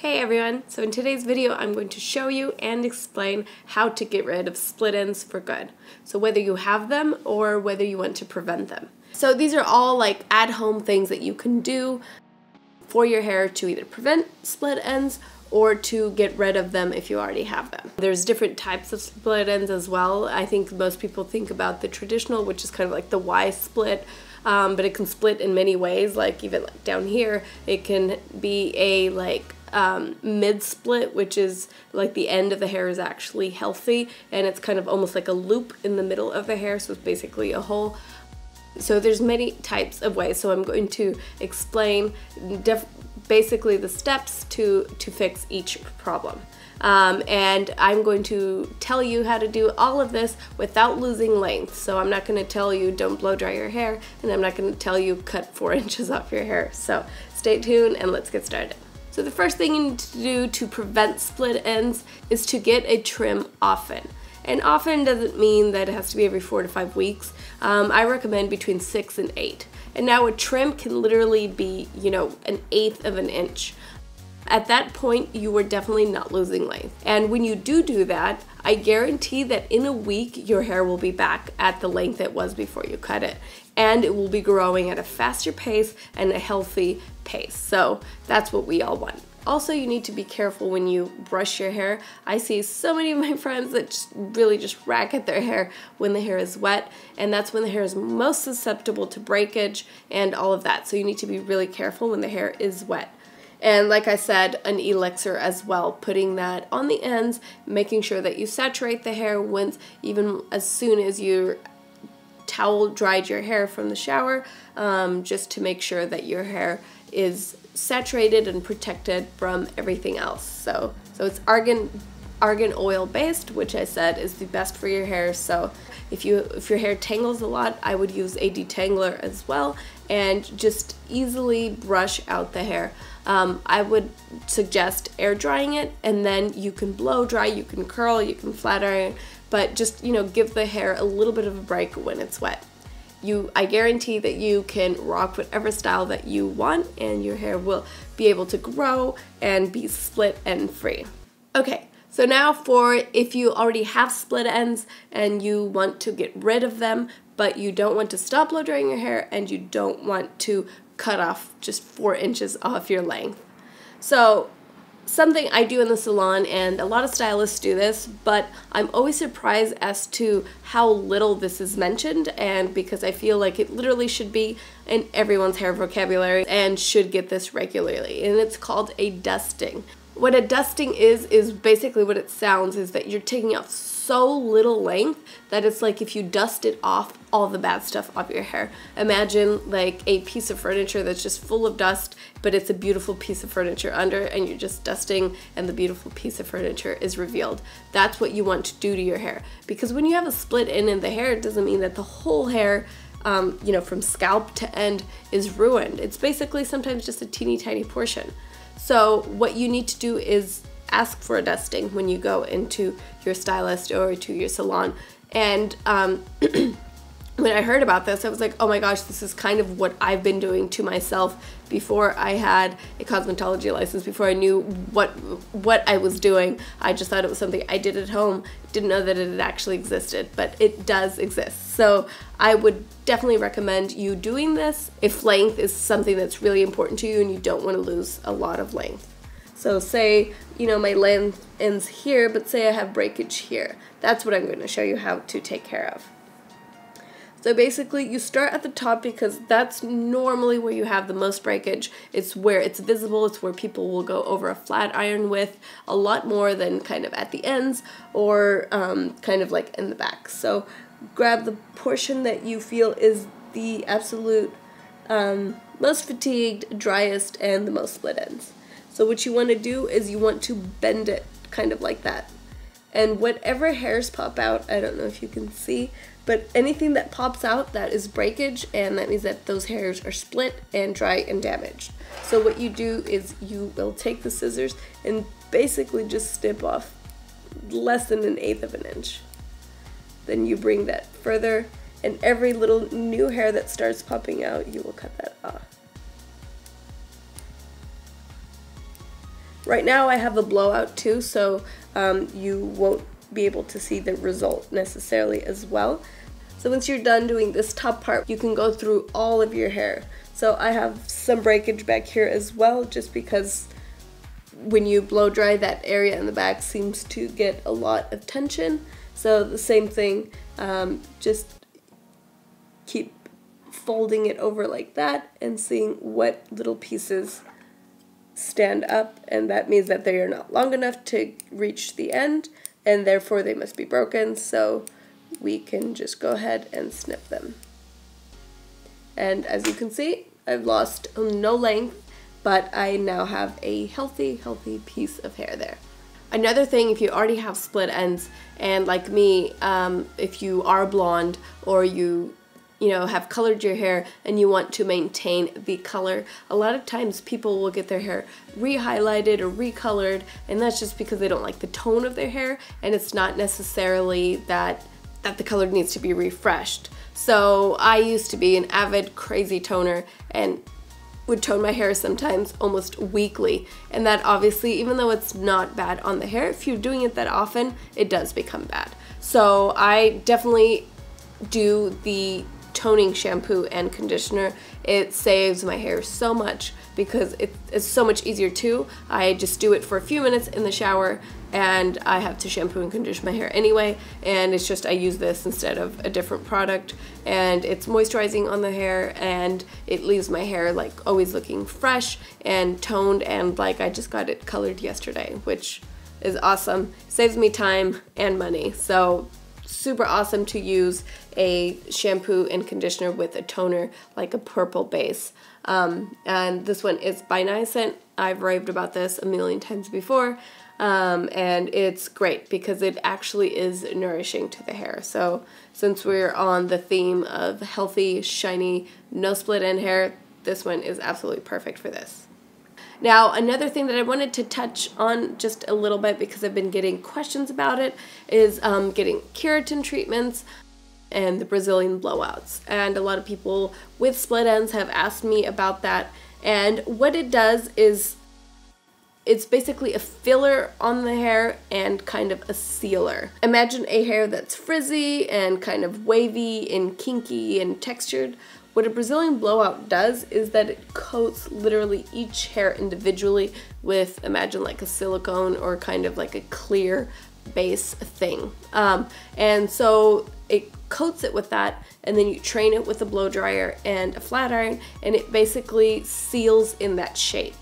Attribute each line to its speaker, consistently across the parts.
Speaker 1: Hey everyone! So in today's video I'm going to show you and explain how to get rid of split ends for good. So whether you have them or whether you want to prevent them. So these are all like at-home things that you can do for your hair to either prevent split ends or to get rid of them if you already have them. There's different types of split ends as well. I think most people think about the traditional, which is kind of like the Y split, but it can split in many ways. Like even like down here, it can be a like mid split, which is like the end of the hair is actually healthy and it's kind of almost like a loop in the middle of the hair, so it's basically a hole. So there's many types of ways, so I'm going to explain basically the steps to fix each problem. And I'm going to tell you how to do all of this without losing length. So I'm not going to tell you don't blow dry your hair, and I'm not going to tell you cut 4 inches off your hair. So stay tuned and let's get started. So the first thing you need to do to prevent split ends is to get a trim often. And often doesn't mean that it has to be every 4 to 5 weeks. I recommend between 6 and 8. And now a trim can literally be, you know, 1/8 of an inch. At that point, you are definitely not losing length. And when you do that, I guarantee that in a week, your hair will be back at the length it was before you cut it. And it will be growing at a faster pace and a healthy pace. So that's what we all want. Also, you need to be careful when you brush your hair. I see so many of my friends that really just rack at their hair when the hair is wet, and that's when the hair is most susceptible to breakage and all of that. So you need to be really careful when the hair is wet. And like I said, an elixir as well, putting that on the ends, making sure that you saturate the hair once, even as soon as you towel dried your hair from the shower, just to make sure that your hair is saturated and protected from everything else. So it's argan oil based, which I said is the best for your hair. So if your hair tangles a lot, I would use a detangler as well and just easily brush out the hair. I would suggest air drying it, and then you can blow dry, you can curl, you can flat iron, but just, you know, give the hair a little bit of a break when it's wet. I guarantee that you can rock whatever style that you want and your hair will be able to grow and be split end free. Okay, so now for if you already have split ends and you want to get rid of them, but you don't want to stop blow drying your hair and you don't want to cut off just 4 inches off your length. So something I do in the salon, and a lot of stylists do this, but I'm always surprised as to how little this is mentioned, and because I feel like it literally should be in everyone's hair vocabulary and should get this regularly, and it's called a dusting. What a dusting is basically what it sounds, is that you're taking off so little length that it's like if you dusted off all the bad stuff off your hair. Imagine like a piece of furniture that's just full of dust, but it's a beautiful piece of furniture under, and you're just dusting and the beautiful piece of furniture is revealed. That's what you want to do to your hair, because when you have a split end in the hair, it doesn't mean that the whole hair, you know, from scalp to end is ruined. It's basically sometimes just a teeny tiny portion. So what you need to do is ask for a dusting when you go into your stylist or to your salon. And when I heard about this, I was like, oh my gosh, this is kind of what I've been doing to myself before I had a cosmetology license, before I knew what I was doing. I just thought it was something I did at home, didn't know that it actually existed, but it does exist. So I would definitely recommend you doing this if length is something that's really important to you and you don't want to lose a lot of length. So say, you know, my length ends here, but say I have breakage here. That's what I'm going to show you how to take care of. So basically you start at the top, because that's normally where you have the most breakage. It's where it's visible, it's where people will go over a flat iron with a lot more than kind of at the ends or kind of like in the back. So grab the portion that you feel is the absolute most fatigued, driest, and the most split ends. So what you want to do is you want to bend it kind of like that. And whatever hairs pop out, I don't know if you can see, but anything that pops out, that is breakage, and that means that those hairs are split and dry and damaged. So what you do is you will take the scissors and basically just snip off less than 1/8 of an inch. Then you bring that further, and every little new hair that starts popping out, you will cut that off. Right now I have a blowout too, so you won't be able to see the result necessarily as well. So once you're done doing this top part, you can go through all of your hair. So I have some breakage back here as well, just because when you blow dry, that area in the back seems to get a lot of tension. So the same thing, just keep folding it over like that and seeing what little pieces stand up, and that means that they are not long enough to reach the end, and therefore they must be broken, so we can just go ahead and snip them. And as you can see, I've lost no length, but I now have a healthy piece of hair there. Another thing, if you already have split ends, and like me, if you are blonde or you have colored your hair and you want to maintain the color, a lot of times people will get their hair re-highlighted or recolored, and that's just because they don't like the tone of their hair, and it's not necessarily that the color needs to be refreshed. So I used to be an avid crazy toner and would tone my hair sometimes almost weekly, and that obviously, even though it's not bad on the hair, if you're doing it that often, it does become bad. So I definitely do the toning shampoo and conditioner. It saves my hair so much because it's so much easier too. I just do it for a few minutes in the shower, and I have to shampoo and condition my hair anyway, and it's just I use this instead of a different product, and it's moisturizing on the hair, and it leaves my hair like always looking fresh and toned, and like I just got it colored yesterday, which is awesome. Saves me time and money, so super awesome to use a shampoo and conditioner with a toner like a purple base. And this one is by Niacin. I've raved about this a million times before, and it's great because it actually is nourishing to the hair. So since we're on the theme of healthy, shiny, no split end hair, this one is absolutely perfect for this. Now, another thing that I wanted to touch on just a little bit, because I've been getting questions about it, is getting keratin treatments and the Brazilian blowouts. And a lot of people with split ends have asked me about that. And what it does is it's basically a filler on the hair and kind of a sealer. Imagine a hair that's frizzy and kind of wavy and kinky and textured. What a Brazilian blowout does is that it coats literally each hair individually with, imagine like a silicone or kind of like a clear base thing. And so it coats it with that, and then you train it with a blow dryer and a flat iron, and it basically seals in that shape.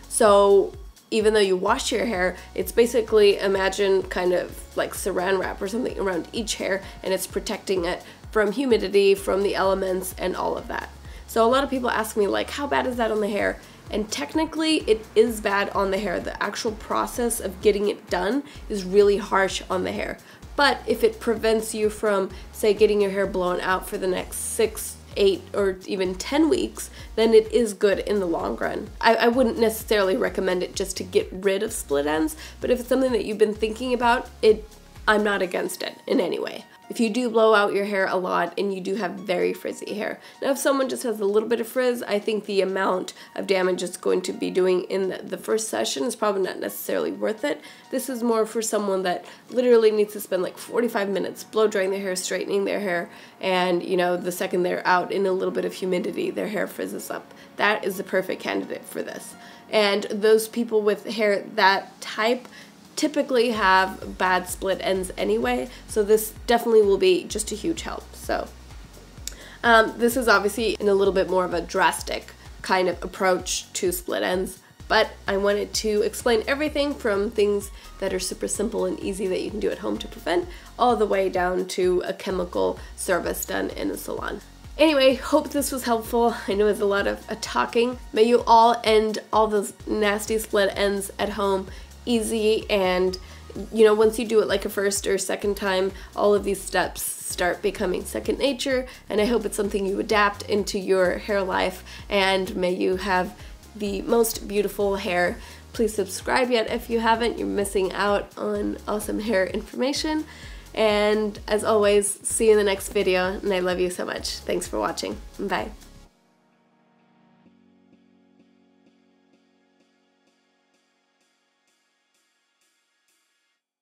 Speaker 1: So even though you wash your hair, it's basically, imagine kind of like saran wrap or something around each hair, and it's protecting it from humidity, from the elements, and all of that. So a lot of people ask me like, how bad is that on the hair? And technically it is bad on the hair. The actual process of getting it done is really harsh on the hair. But if it prevents you from, say, getting your hair blown out for the next 6, 8, or even 10 weeks, then it is good in the long run. I wouldn't necessarily recommend it just to get rid of split ends, but if it's something that you've been thinking about, I'm not against it in any way. If you do blow out your hair a lot and you do have very frizzy hair. Now if someone just has a little bit of frizz, I think the amount of damage it's going to be doing in the first session is probably not necessarily worth it. This is more for someone that literally needs to spend like 45 minutes blow drying their hair, straightening their hair, and the second they're out in a little bit of humidity, their hair frizzes up. That is the perfect candidate for this. And those people with hair that type typically have bad split ends anyway, so this definitely will be just a huge help. So this is obviously in a little bit more of a drastic kind of approach to split ends, but I wanted to explain everything from things that are super simple and easy that you can do at home to prevent, all the way down to a chemical service done in a salon. Anyway, hope this was helpful. I know it's a lot of talking. May you all end all those nasty split ends at home easy, and once you do it like a first or second time, all of these steps start becoming second nature, and I hope it's something you adapt into your hair life, and may you have the most beautiful hair. Please subscribe yet if you haven't. You're missing out on awesome hair information, and as always, see you in the next video, and I love you so much. Thanks for watching. Bye.